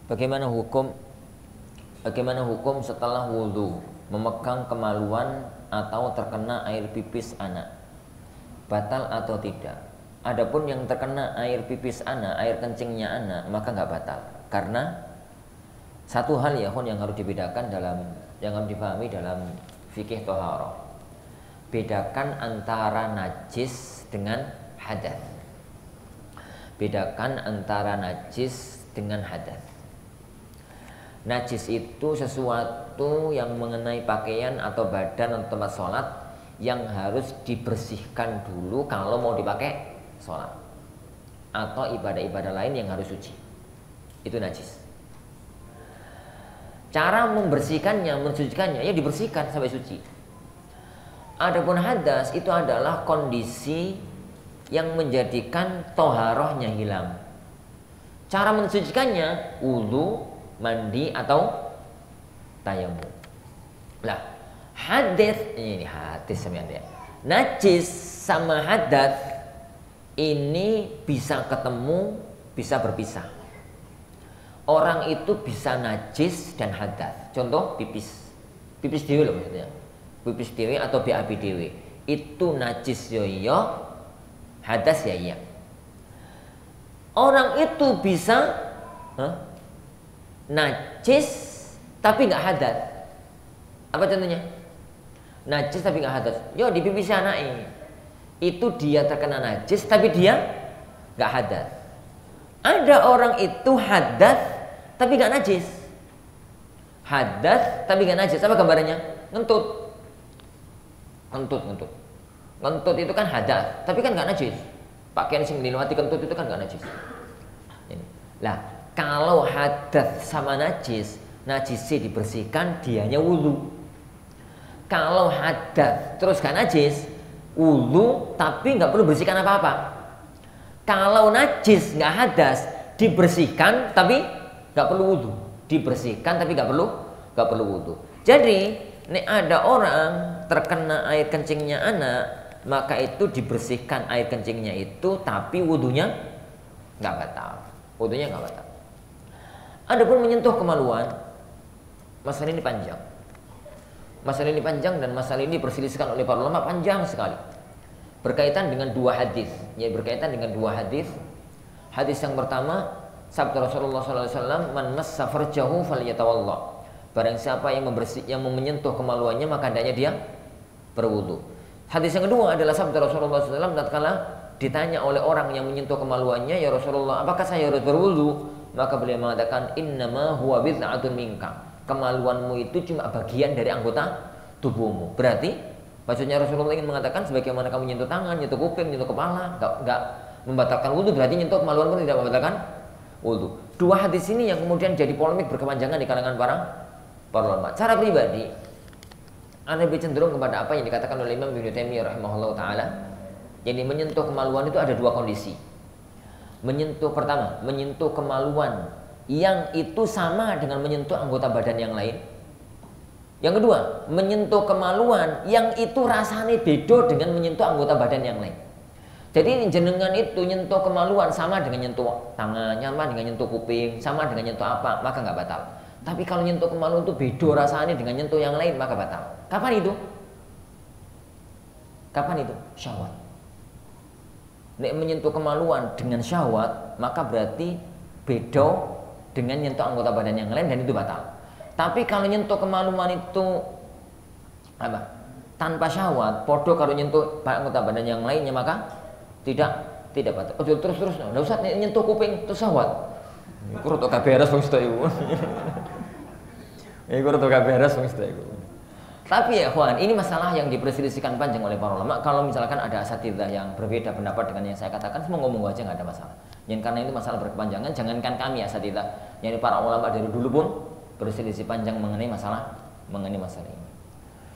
Bagaimana hukum setelah wudhu memegang kemaluan atau terkena air pipis anak, batal atau tidak? Adapun yang terkena air pipis anak, air kencingnya anak, maka nggak batal. Karena satu hal ya yang harus dibedakan yang harus dipahami dalam fikih thaharah. Bedakan antara najis dengan hadas. Bedakan antara najis dengan hadas. Najis itu sesuatu yang mengenai pakaian atau badan atau tempat sholat yang harus dibersihkan dulu kalau mau dipakai sholat atau ibadah-ibadah lain yang harus suci. Itu najis. Cara membersihkannya, mensucikannya, ya dibersihkan sampai suci. Adapun hadas itu adalah kondisi yang menjadikan toharohnya hilang. Cara mensucikannya wudu, mandi atau tayamum. Lah, najis sama hadas ini bisa ketemu, bisa berpisah. Orang itu bisa najis dan hadas. Contoh pipis dewe loh maksudnya. Pipis dewe atau BAB dewe. Itu najis yo, hadas ya. Orang itu bisa najis tapi nggak hadas. Apa contohnya? Najis tapi nggak hadas. Yo di pipis anak ini. Itu dia terkena najis tapi dia nggak hadas. Ada orang itu hadas tapi nggak najis. Hadas tapi nggak najis. Apa gambarannya? Ngentut. Ngentut itu kan hadas, tapi kan nggak najis. Pakaian sing dilewati kentut itu kan nggak najis. Lah, kalau hadas sama najisnya dibersihkan, dianya wudu. Kalau hadas terus nggak najis, wudu tapi nggak perlu bersihkan apa-apa. Kalau najis nggak hadas, dibersihkan tapi nggak perlu wudu. Dibersihkan tapi nggak perlu wudu. Jadi nek ada orang terkena air kencingnya anak, maka itu dibersihkan air kencingnya itu, tapi wudunya nggak batal. Wudunya nggak batal. Adapun menyentuh kemaluan, masalah ini panjang. Masalah ini panjang dan masalah ini diperselisihkan oleh para ulama panjang sekali. Berkaitan dengan dua hadis, ya berkaitan dengan dua hadis. Hadis yang pertama, sabda Rasulullah SAW, man massa farjahu falyatawalla. Barang siapa yang menyentuh kemaluannya maka hendaknya dia berwudu. Hadis yang kedua adalah sabda Rasulullah SAW tatkala ditanya oleh orang yang menyentuh kemaluannya, ya Rasulullah, apakah saya harus berwudu? Maka beliau mengatakan, innama huwa bid'atun minka. Kemaluanmu itu cuma bagian dari anggota tubuhmu. Berarti maksudnya Rasulullah ingin mengatakan sebagaimana kamu nyentuh tangan, nyentuh kuping, nyentuh kepala, enggak membatalkan wudu, berarti nyentuh kemaluan pun tidak membatalkan wudu. Dua hadis ini yang kemudian jadi polemik berkepanjangan di kalangan para ulama. Cara pribadi, Anda lebih cenderung kepada apa yang dikatakan oleh Imam Ibnu Taimiyah rahimahullah taala. Jadi menyentuh kemaluan itu ada dua kondisi. Pertama, menyentuh kemaluan yang itu sama dengan menyentuh anggota badan yang lain. Yang kedua, menyentuh kemaluan yang itu rasanya beda dengan menyentuh anggota badan yang lain. Jadi jenengan itu nyentuh kemaluan sama dengan nyentuh tangan, sama dengan nyentuh kuping, sama dengan nyentuh apa, maka nggak batal. Tapi kalau nyentuh kemaluan itu beda rasanya dengan nyentuh yang lain, maka batal. Kapan itu? Syahwat. Nek menyentuh kemaluan dengan syahwat, maka berarti beda dengan nyentuh anggota badan yang lain dan itu batal. Tapi kalau nyentuh kemaluan itu tanpa syahwat, podo kalau nyentuh anggota badan yang lainnya, maka tidak batal. Terus nggak usah nyentuh kuping terus syahwat. Iku rada kaberes wong sedaya iku. Tapi ya kawan, ini masalah yang diperselisihkan panjang oleh para ulama. Kalau misalkan ada asatidzah yang berbeda pendapat dengan yang saya katakan, semua ngomong aja nggak ada masalah. Dan karena itu masalah berkepanjangan, jangankan kami asatidzah, yakni para ulama dari dulu pun berselisih panjang mengenai masalah ini.